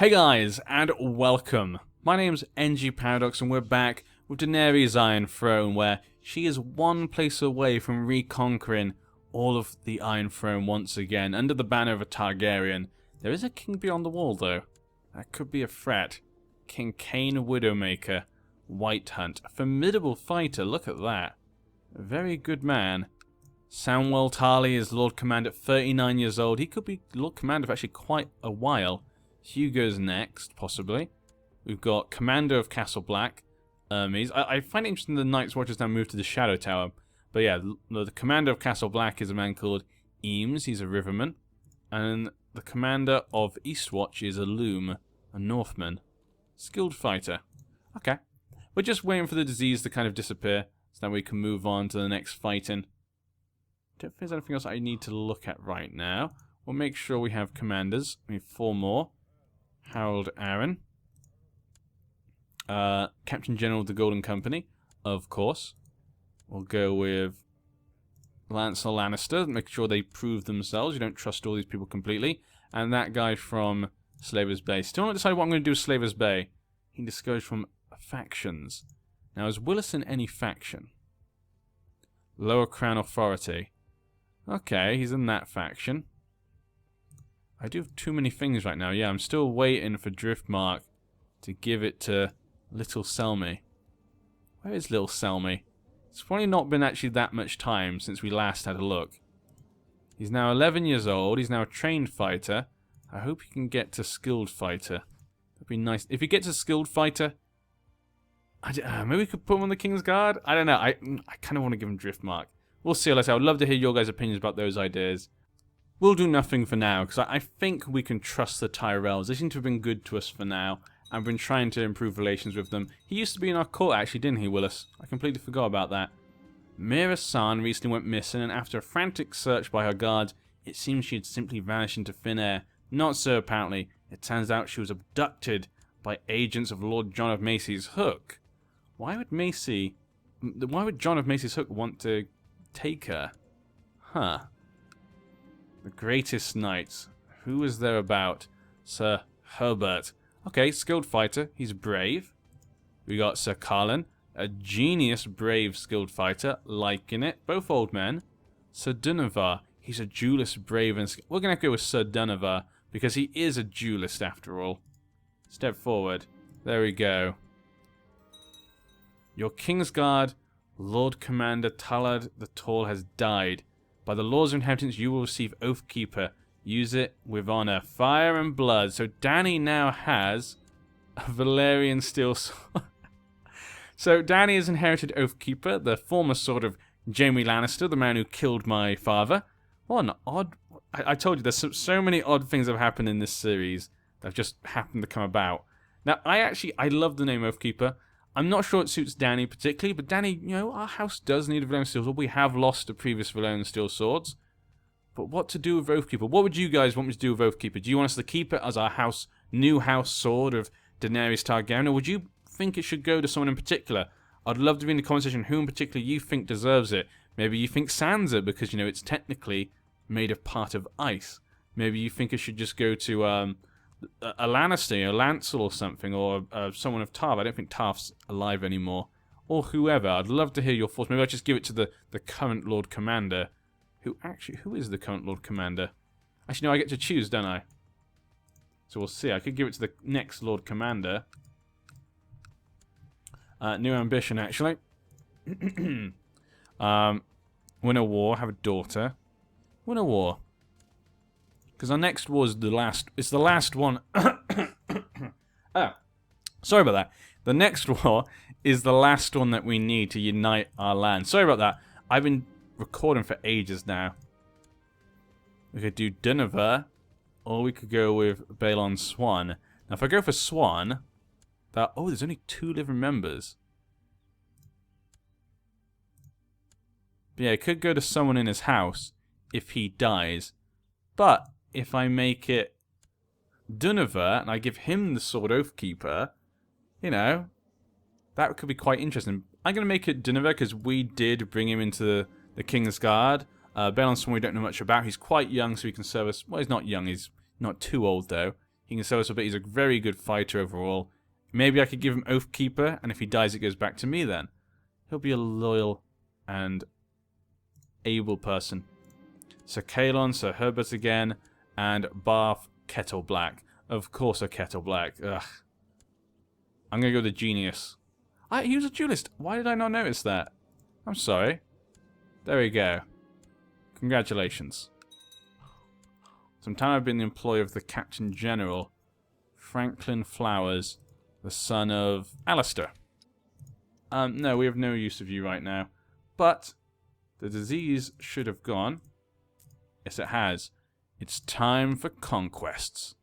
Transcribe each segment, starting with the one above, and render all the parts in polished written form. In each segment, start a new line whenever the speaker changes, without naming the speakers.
Hey guys, and welcome. My name's NG Paradox, and we're back with Daenerys' Iron Throne, where she is one place away from reconquering all of the Iron Throne once again, under the banner of a Targaryen. There is a king beyond the wall, though. That could be a threat. King Cain Widowmaker, White Hunt. A formidable fighter, look at that. A very good man. Samwell Tarly is Lord Commander at 39 years old. He could be Lord Commander for actually quite a while. Hugo's next, possibly. We've got Commander of Castle Black, Hermes. I find it interesting the Night's Watch has now moved to the Shadow Tower. But yeah, the Commander of Castle Black is a man called Eames. He's a Riverman. And the Commander of Eastwatch is a Loom, a Northman. Skilled fighter. Okay. We're just waiting for the disease to kind of disappear, so that we can move on to the next fighting. Don't think there's anything else I need to look at right now. We'll make sure we have commanders. We have 4 more. Harold Aaron. Captain General of the Golden Company, of course. We'll go with Lancel Lannister, make sure they prove themselves. You don't trust all these people completely. And that guy from Slaver's Bay. Still not decided what I'm going to do with Slaver's Bay. He discouraged from factions. Now, is Willis in any faction? Lower Crown Authority. Okay, he's in that faction. I do have too many things right now. Yeah, I'm still waiting for Driftmark to give it to Little Selmy. Where is Little Selmy? It's probably not been actually that much time since we last had a look. He's now 11 years old. He's now a trained fighter. I hope he can get to skilled fighter. That'd be nice. If he gets a skilled fighter, maybe we could put him on the King's Guard? I don't know. I kind of want to give him Driftmark. We'll see. Let's say I would love to hear your guys' opinions about those ideas. We'll do nothing for now, because I think we can trust the Tyrells. They seem to have been good to us for now, and we've been trying to improve relations with them. He used to be in our court, actually, didn't he, Willis? I completely forgot about that. Mira San recently went missing, and after a frantic search by her guards, it seems she had simply vanished into thin air. Not so, apparently. It turns out she was abducted by agents of Lord John of Macy's Hook. Why would John of Macy's Hook want to take her? Huh. The Greatest Knights. Who is there about? Sir Herbert. Okay, skilled fighter. He's brave. We got Sir Carlin. A genius, brave, skilled fighter. Liking it. Both old men. Sir Dunevar. He's a duelist, brave, and skilled. We're going to go with Sir Dunevar, because he is a duelist after all. Step forward. There we go. Your King's Guard, Lord Commander Tallard the Tall has died. By the laws of inheritance, you will receive Oathkeeper. Use it with honor. Fire and blood. So Dany now has a Valerian steel sword. So Dany has inherited Oathkeeper, the former sword of Jaime Lannister, the man who killed my father. What an odd... I told you, there's so many odd things that have happened in this series that have just happened to come about. Now, I love the name Oathkeeper. I'm not sure it suits Dany particularly, but Dany, you know, our house does need a Valerian steel sword. We have lost the previous Valerian steel swords. But what to do with Oathkeeper? What would you guys want me to do with Oathkeeper? Do you want us to keep it as our new house sword of Daenerys Targaryen, or would you think it should go to someone in particular? I'd love to be in the conversation who in particular you think deserves it. Maybe you think Sansa, because, you know, it's technically made of part of ice. Maybe you think it should just go to a Lannister, a Lancel or something, or someone of Tarth. I don't think Tarth's alive anymore. Or whoever. I'd love to hear your thoughts. Maybe I'll just give it to the current Lord Commander. Who is the current Lord Commander? Actually, no, I get to choose, don't I? So we'll see. I could give it to the next Lord Commander. New ambition, actually. Win a war, have a daughter. Win a war. Because our next war is it's the last one. Oh, sorry about that. The next war is the last one that we need to unite our land. Sorry about that. I've been recording for ages now. We could do Dunevar, or we could go with Balon Swan. Now, if I go for Swan, there's only 2 living members. But yeah, it could go to someone in his house if he dies. But if I make it Dunevar and I give him the sword Oathkeeper, you know, that could be quite interesting. I'm going to make it Dunevar because we did bring him into the King's Guard. Balon Swan we don't know much about. He's quite young, so he can serve us. Well, he's not young. He's not too old, though. He can sell us a bit. He's a very good fighter overall. Maybe I could give him Oathkeeper, and if he dies, it goes back to me then. He'll be a loyal and able person. Sir Kalon, Sir Herbert again, and Bath Kettle Black. Of course a Kettle Black. Ugh. I'm going to go with the Genius. He was a duelist. Why did I not notice that? I'm sorry. There we go. Congratulations. Sometime I've been the employee of the Captain General, Franklin Flowers, the son of Alistair. No, we have no use of you right now. But the disease should have gone. Yes, it has. It's time for conquests.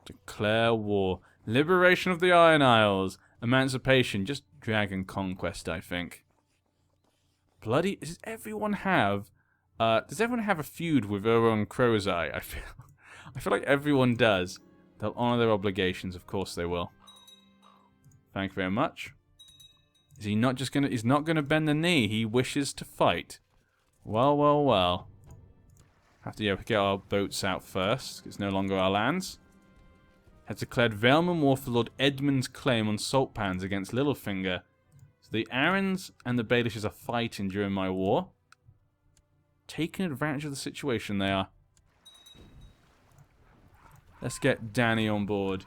Declare war. Liberation of the Iron Isles. Emancipation. Just dragon conquest, I think. Bloody... Does everyone have a feud with Euron Crozai? I feel like everyone does. They'll honor their obligations. Of course they will. Thank you very much. Is he not just gonna... He's not gonna bend the knee. He wishes to fight. Well, well, well. Have to get our boats out first. It's no longer our lands. Has declared Vailman war for Lord Edmund's claim on salt pans against Littlefinger. So the Arryns and the Baelishes are fighting during my war. Taking advantage of the situation they are. Let's get Dany on board.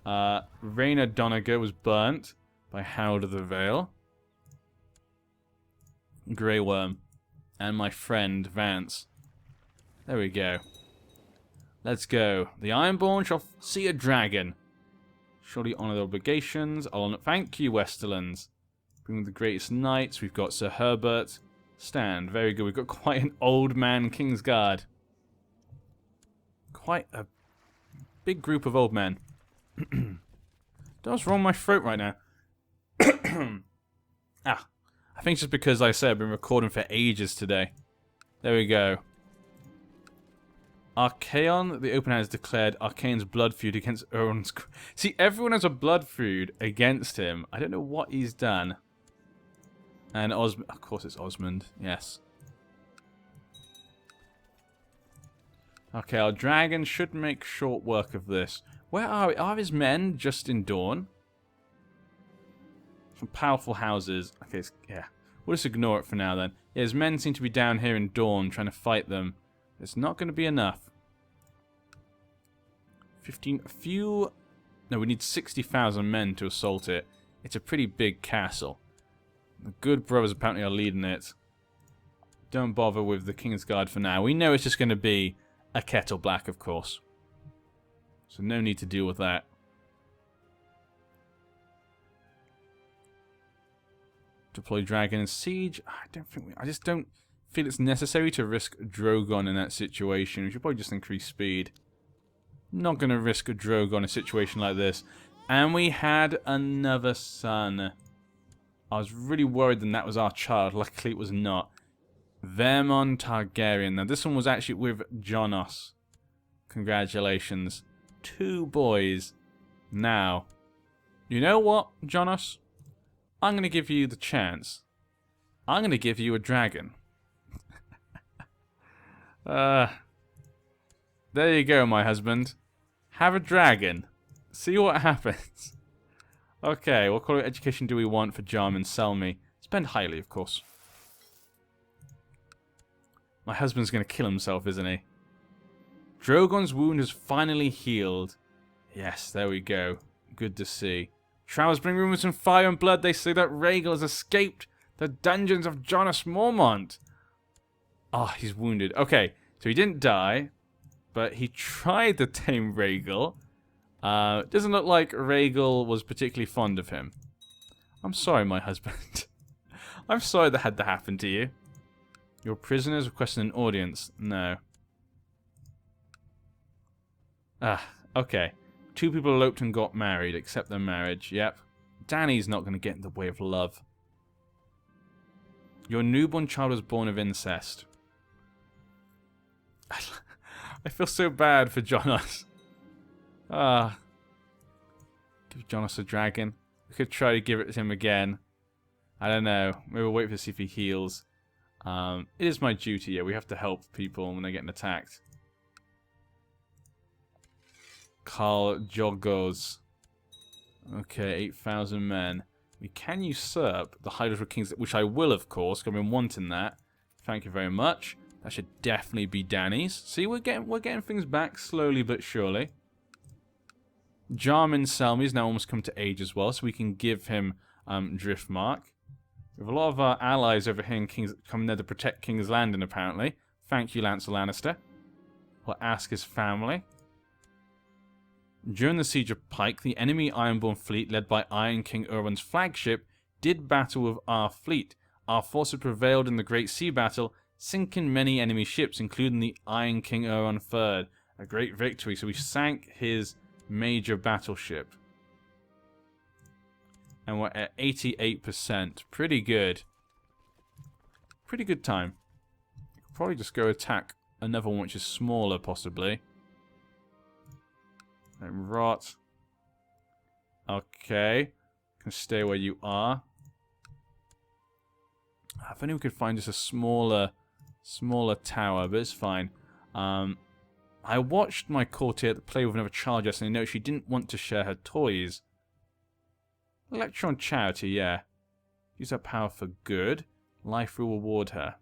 Rhaena Donegal was burnt by Harold of the Vale. Grey Worm. And my friend Vance. There we go. Let's go. The Ironborn shall see a dragon. Surely honour their obligations. Thank you, Westerlands. Bring the greatest knights. We've got Sir Herbert. Stand. Very good. We've got quite an old man Kingsguard. Quite a big group of old men. What's wrong with my throat right now? I think it's just because, like I said, I've been recording for ages today. There we go. Archaon, the open hand has declared Archaon's blood feud against Euron's... See, everyone has a blood feud against him. I don't know what he's done. And Osmond... Of course it's Osmond. Yes. Okay, our dragon should make short work of this. Where are we? Are his men just in Dawn? Some powerful houses. Okay, yeah. We'll just ignore it for now then. Yeah, his men seem to be down here in Dawn trying to fight them. It's not going to be enough. 15... A few... No, we need 60,000 men to assault it. It's a pretty big castle. The good brothers apparently are leading it. Don't bother with the Kingsguard for now. We know it's just going to be a Kettle Black, of course. So no need to deal with that. Deploy Dragon and Siege. I just don't feel it's necessary to risk Drogon in that situation. We should probably just increase speed. Not going to risk a Drogon in a situation like this. And we had another son. I was really worried that was our child. Luckily it was not. Vermon Targaryen. Now this one was actually with Jonos. Congratulations. 2 boys. Now, you know what, Jonos? I'm going to give you the chance. I'm going to give you a dragon. There you go, my husband. Have a dragon. See what happens. Okay, what quality education do we want for Jarman Selmy? Spend highly, of course. My husband's going to kill himself, isn't he? Drogon's wound has finally healed. Yes, there we go. Good to see. Travels bring rumors and fire and blood. They say that Rhaegal has escaped the dungeons of Jonas Mormont. Oh, he's wounded. Okay, so he didn't die, but he tried to tame Rhaegal. Doesn't look like Rhaegal was particularly fond of him. I'm sorry, my husband. I'm sorry that had to happen to you. Your prisoners requesting an audience. No. Okay. 2 people eloped and got married. Accept their marriage. Yep. Dany's not going to get in the way of love. Your newborn child was born of incest. I feel so bad for Jonas. Give Jonas a dragon. We could try to give it to him again. I don't know. Maybe we'll wait to see if he heals. It is my duty. Yeah, we have to help people when they're getting attacked. Karl Jogos. Okay, 8,000 men. We can usurp the High Lord of Kings, which I will, of course, because I've been wanting that. Thank you very much. That should definitely be Dany's. See, we're getting things back slowly but surely. Jarman Selmy's now almost come to age as well, so we can give him Driftmark. We have a lot of our allies over here in King's coming there to protect King's Landing, apparently. Thank you, Lancel Lannister. We'll ask his family. During the Siege of Pike, the enemy Ironborn fleet, led by Iron King Erwin's flagship, did battle with our fleet. Our forces prevailed in the Great Sea Battle, sinking many enemy ships, including the Iron King Erwin III. A great victory, so we sank his major battleship. And we're at 88%. Pretty good. Pretty good time. Probably just go attack another one which is smaller, possibly. Rot. Okay. Can stay where you are. If only we could find just a smaller tower, but it's fine. I watched my courtier play with another child yesterday and I noticed she didn't want to share her toys. Electron Charity, yeah. Use her power for good. Life will reward her.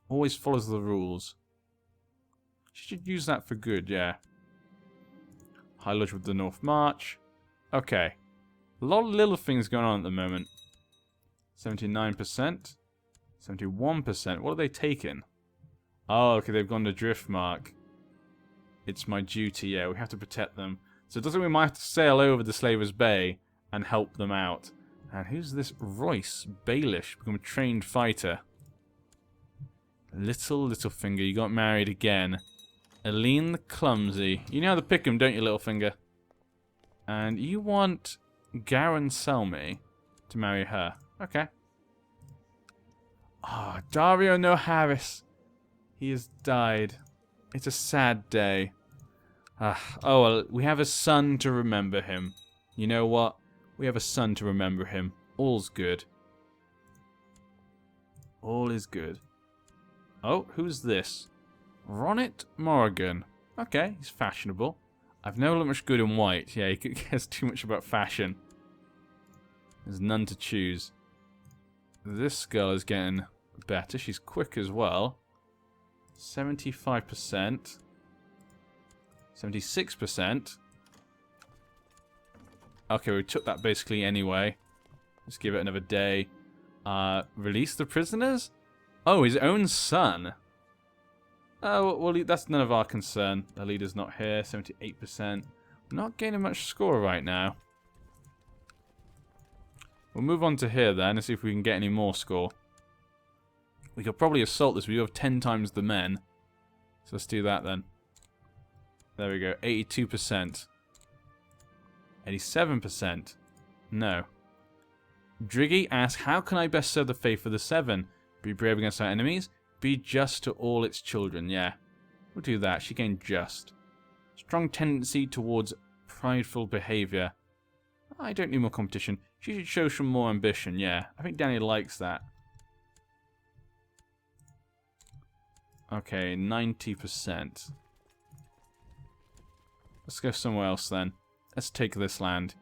Always follows the rules. She should use that for good, yeah. High Lodge with the North March. Okay. A lot of little things going on at the moment. 79%. 71%. What are they taking? Oh, okay, they've gone to Driftmark. It's my duty, yeah, we have to protect them. So it doesn't mean we might have to sail over the Slaver's Bay and help them out. And who's this Royce Baelish? Become a trained fighter. Little finger, you got married again. Aline the Clumsy. You know how to pick him, don't you, Littlefinger? And you want Garen Selmy to marry her. Okay. Ah, Dario No Harris. He has died. It's a sad day. Oh, well, we have a son to remember him. You know what? We have a son to remember him. All's good. All is good. Oh, who's this? Ronit Morrigan. Okay, he's fashionable. I've never looked much good in white. Yeah, he cares too much about fashion. There's none to choose. This girl is getting better. She's quick as well. 75%. 76%. Okay, we took that basically anyway. Let's give it another day. Release the prisoners? Oh, his own son. Oh, well, that's none of our concern. The leader's not here. 78%. Not gaining much score right now. We'll move on to here then and see if we can get any more score. We could probably assault this. We have 10 times the men. So let's do that then. There we go. 82%. 87%. No. Driggy asks, how can I best serve the faith of the Seven? Be brave against our enemies. Be just to all its children. Yeah. We'll do that. She gained just. Strong tendency towards prideful behavior. I don't need more competition. She should show some more ambition. Yeah. I think Dany likes that. Okay, 90%. Let's go somewhere else then. Let's take this land.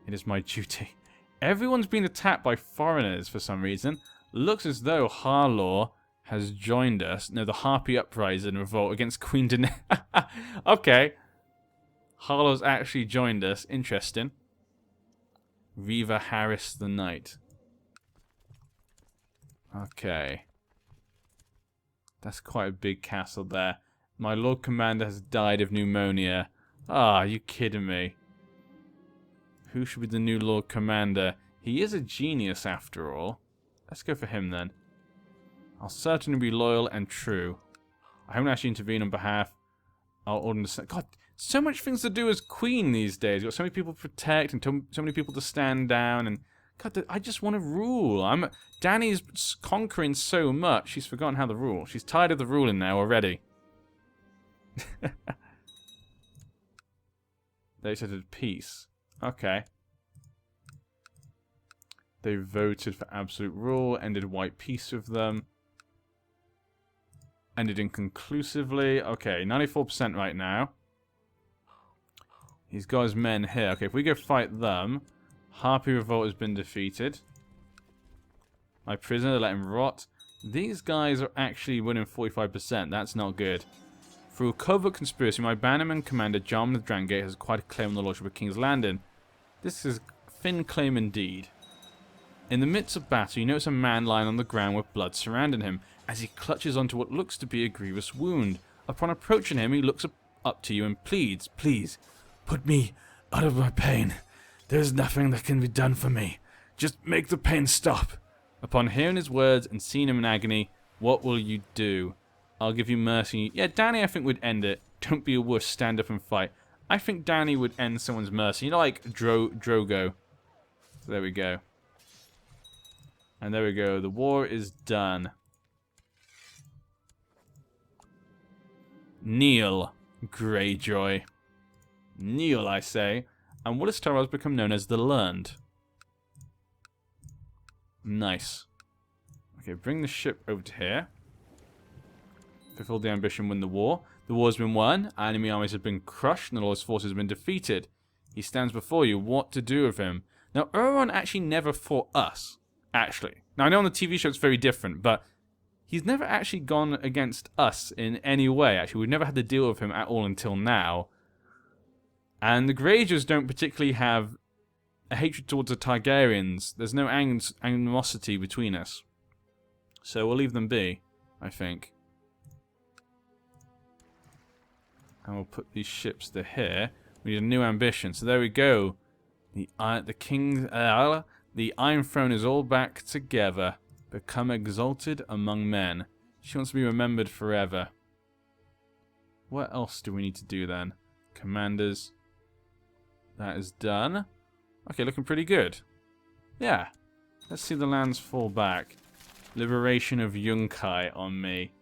It is my duty. Everyone's been attacked by foreigners for some reason. Looks as though Harlaw has joined us. No, the Harpy Uprising revolt against Queen Dany. Okay. Harlow's actually joined us. Interesting. Reva Harris the Knight. Okay. That's quite a big castle there. My Lord Commander has died of pneumonia. Ah, are you kidding me? Who should be the new Lord Commander? He is a genius after all. Let's go for him then. I'll certainly be loyal and true. I haven't actually intervened on behalf. I'll order the... God, so much things to do as queen these days. You've got so many people to protect and so many people to stand down. And God, I just want to rule. Dany's conquering so much, she's forgotten how to rule. She's tired of the ruling now already. They said it's peace. Okay. They voted for absolute rule, ended white peace with them. Ended inconclusively. Okay, 94% right now. He's got his men here. Okay, if we go fight them, Harpy Revolt has been defeated. My prisoner, let him rot. These guys are actually winning 45%. That's not good. Through a covert conspiracy, my bannerman commander, Jarman of Drangate, has acquired a claim on the lordship of King's Landing. This is a thin claim indeed. In the midst of battle, you notice a man lying on the ground with blood surrounding him, as he clutches onto what looks to be a grievous wound. Upon approaching him, he looks up to you and pleads, "Please, put me out of my pain. There is nothing that can be done for me. Just make the pain stop." Upon hearing his words and seeing him in agony, what will you do? I'll give you mercy. Yeah, Dany, I think, would end it. Don't be a wuss, stand up and fight. I think Dany would end someone's mercy. You know, like Drogo. So there we go. And there we go. The war is done. Kneel, Greyjoy. Kneel, I say. And Willis Tyrell has become known as the Learned. Nice. Okay, bring the ship over to here. Fulfill the ambition, win the war. The war has been won. Enemy armies have been crushed, and the Lord's forces have been defeated. He stands before you. What to do with him? Now, Euron actually never fought us. Actually. Now, I know on the TV show it's very different, but he's never actually gone against us in any way. Actually, we've never had to deal with him at all until now. And the Greyjoys don't particularly have a hatred towards the Targaryens. There's no animosity between us. So we'll leave them be, I think. And we'll put these ships to here. We need a new ambition. So there we go. The Iron Throne is all back together. Become exalted among men. She wants to be remembered forever. What else do we need to do then? Commanders. That is done. Okay, looking pretty good. Yeah. Let's see the lands fall back. Liberation of Yunkai on me.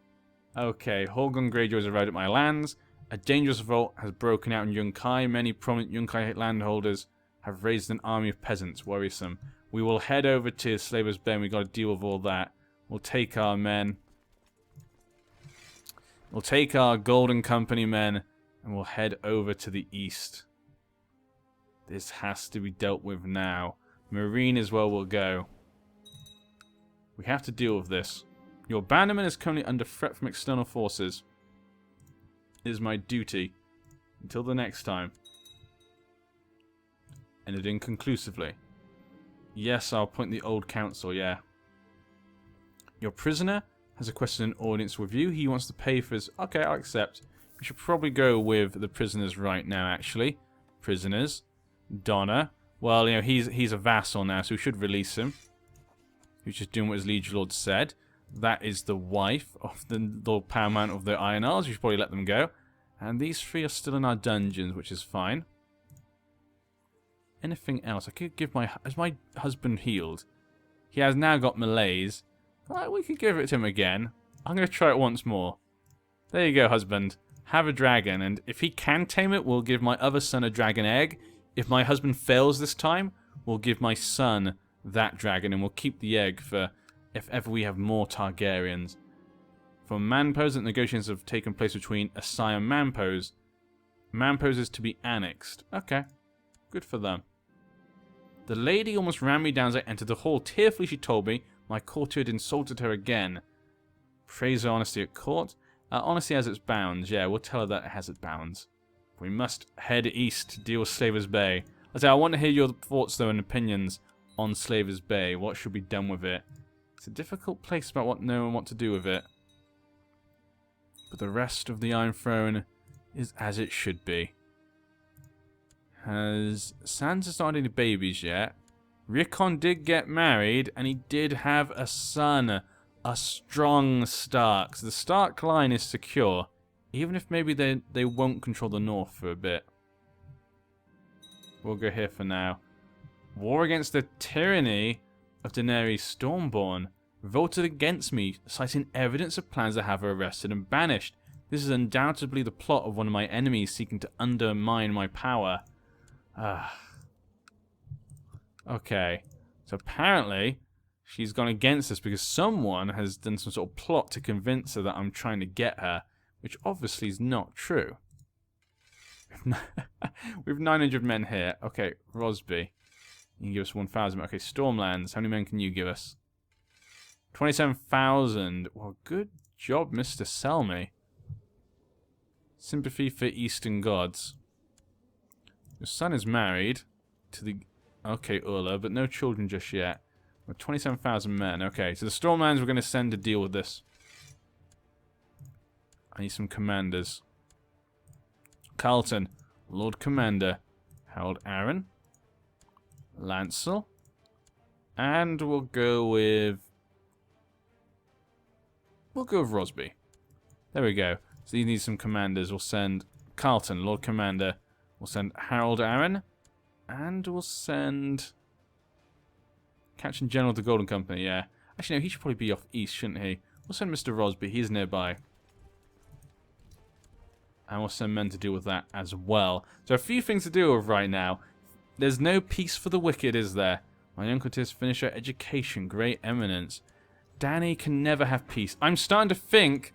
Okay, Horgon Greyjoys arrived at my lands. A dangerous revolt has broken out in Yunkai. Many prominent Yunkai landholders have raised an army of peasants. Worrisome. We will head over to Slaver's Bay and we've got to deal with all that. We'll take our men. We'll take our Golden Company men and we'll head over to the east. This has to be dealt with now. Marine as well will go. We have to deal with this. Your bannerman is currently under threat from external forces. It is my duty. Until the next time. Ended inconclusively. Yes, I'll appoint the old council, yeah. Your prisoner has requested an audience with you. He wants to pay for his... Okay, I'll accept. We should probably go with the prisoners right now, actually. Prisoners. Donna. Well, you know, he's a vassal now, so we should release him. He's just doing what his liege lord said. That is the wife of the Lord Paramount of the Iron Isles. We should probably let them go. And these three are still in our dungeons, which is fine. Anything else? I could give my... Is my husband healed? He has now got malaise. We could give it to him again. I'm going to try it once more. There you go, husband. Have a dragon. And if he can tame it, we'll give my other son a dragon egg. If my husband fails this time, we'll give my son that dragon. And we'll keep the egg for if ever we have more Targaryens. For Manpose, that negotiations have taken place between Asai and Manpose. Manpose is to be annexed. Okay. Good for them. The lady almost ran me down as I entered the hall. Tearfully she told me my courtier had insulted her again. Praise her honesty at court. Honesty has its bounds. Yeah, we'll tell her that it has its bounds. We must head east to deal with Slaver's Bay. I want to hear your thoughts, though, and opinions on Slaver's Bay. What should be done with it? It's a difficult place about knowing what to do with it. But the rest of the Iron Throne is as it should be. Has Sansa not had any babies yet? Rickon did get married, and he did have a son. A strong Stark. So the Stark line is secure. Even if maybe they won't control the north for a bit. We'll go here for now. War against the tyranny of Daenerys Stormborn. Voted against me, citing evidence of plans to have her arrested and banished. This is undoubtedly the plot of one of my enemies seeking to undermine my power. Okay. So apparently, she's gone against us because someone has done some sort of plot to convince her that I'm trying to get her. Which obviously is not true. We have 900 men here. Okay, Rosby. You can give us 1,000. Okay, Stormlands. How many men can you give us? 27,000. Well, good job, Mr. Selmy. Sympathy for Eastern gods. Your son is married to the... Okay, Urla, but no children just yet. We're 27,000 men. Okay, so the Stormlands we're going to send to deal with this. I need some commanders. Carlton, Lord Commander. Harold Aaron. Lancel. And we'll go with... Rosby. There we go. So you need some commanders. We'll send Carlton, Lord Commander. We'll send Harold Aaron. And we'll send... Captain General of the Golden Company, yeah. Actually, no, he should probably be off east, shouldn't he? We'll send Mr. Rosby. He's nearby. And we'll send men to deal with that as well. So a few things to deal with right now. There's no peace for the wicked, is there? My uncle tis finish her education, great eminence. Dany can never have peace. I'm starting to think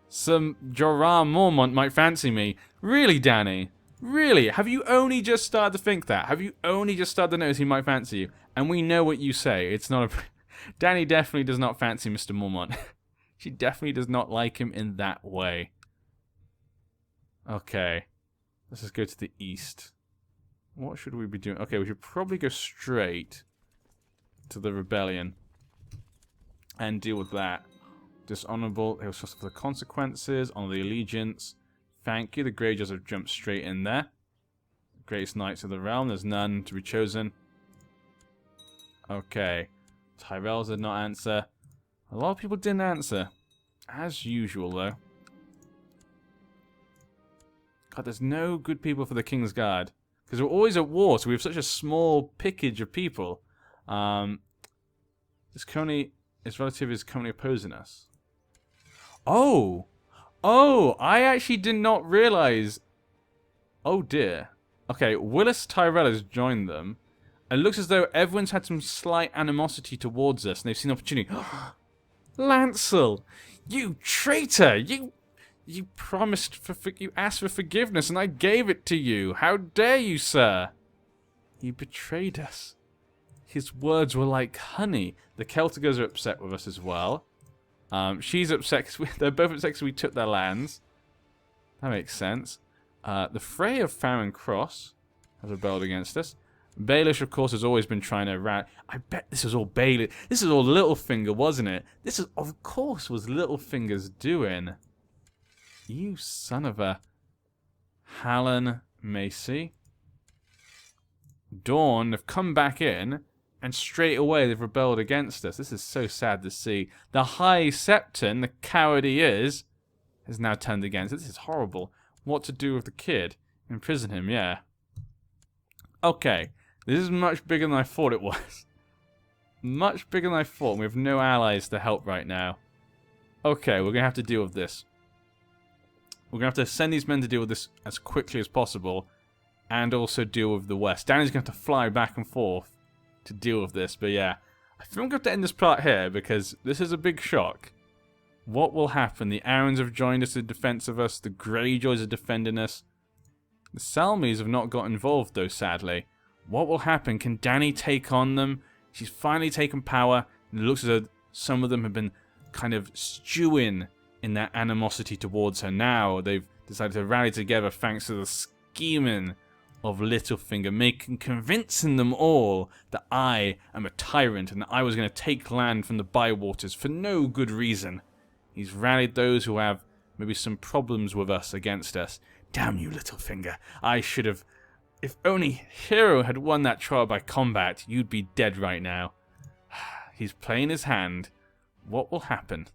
some Jorah Mormont might fancy me. Really, Dany? Really? Have you only just started to think that? Have you only just started to notice he might fancy you? And we know what you say. It's not a... Dany definitely does not fancy Mr. Mormont. She definitely does not like him in that way. Okay. Let's just go to the east. What should we be doing? Okay, we should probably go straight to the rebellion and deal with that. Dishonorable. They will suffer the consequences. Honor the allegiance. Thank you. The Greyjoys have jumped straight in there. Greatest knights of the realm. There's none to be chosen. Okay. Tyrells did not answer. A lot of people didn't answer. As usual, though. God, there's no good people for the King's Guard. Because we're always at war, so we have such a small pickage of people. His relative is currently opposing us. Oh! Oh, I actually did not realize. Oh dear. Okay, Willis Tyrell has joined them. It looks as though everyone's had some slight animosity towards us, and they've seen opportunity. Lancel, you traitor! You promised you asked for forgiveness, and I gave it to you. How dare you, sir? He betrayed us. His words were like honey. The Celtigers are upset with us as well. She's upset because they're both upset because we took their lands. That makes sense. The Frey of Farron Cross has rebelled against us. Baelish, of course, has always been trying to rat. I bet this was all Baelish. This is all Littlefinger, wasn't it? This is, of course, was Littlefinger's doing. You son of a... Hallen Macy. Dawn have come back in, and straight away they've rebelled against us. This is so sad to see. The High Septon, the coward he is, has now turned against us. This is horrible. What to do with the kid? Imprison him, yeah. Okay. This is much bigger than I thought it was. Much bigger than I thought. And we have no allies to help right now. Okay, we're going to have to deal with this. We're going to have to send these men to deal with this as quickly as possible. And also deal with the West. Dany's going to have to fly back and forth to deal with this. But yeah, I think I'm going to have to end this part here because this is a big shock. What will happen? The Arryns have joined us in defense of us. The Greyjoys are defending us. The Selmys have not got involved though, sadly. What will happen? Can Dany take on them? She's finally taken power. And it looks as though some of them have been kind of stewing in that animosity towards her. Now they've decided to rally together thanks to the scheming of Littlefinger, convincing them all that I am a tyrant and that I was going to take land from the bywaters for no good reason. He's rallied those who have maybe some problems with us against us. Damn you, Littlefinger. I should have... If only Hero had won that trial by combat, you'd be dead right now. He's playing his hand. What will happen?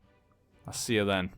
I'll see you then.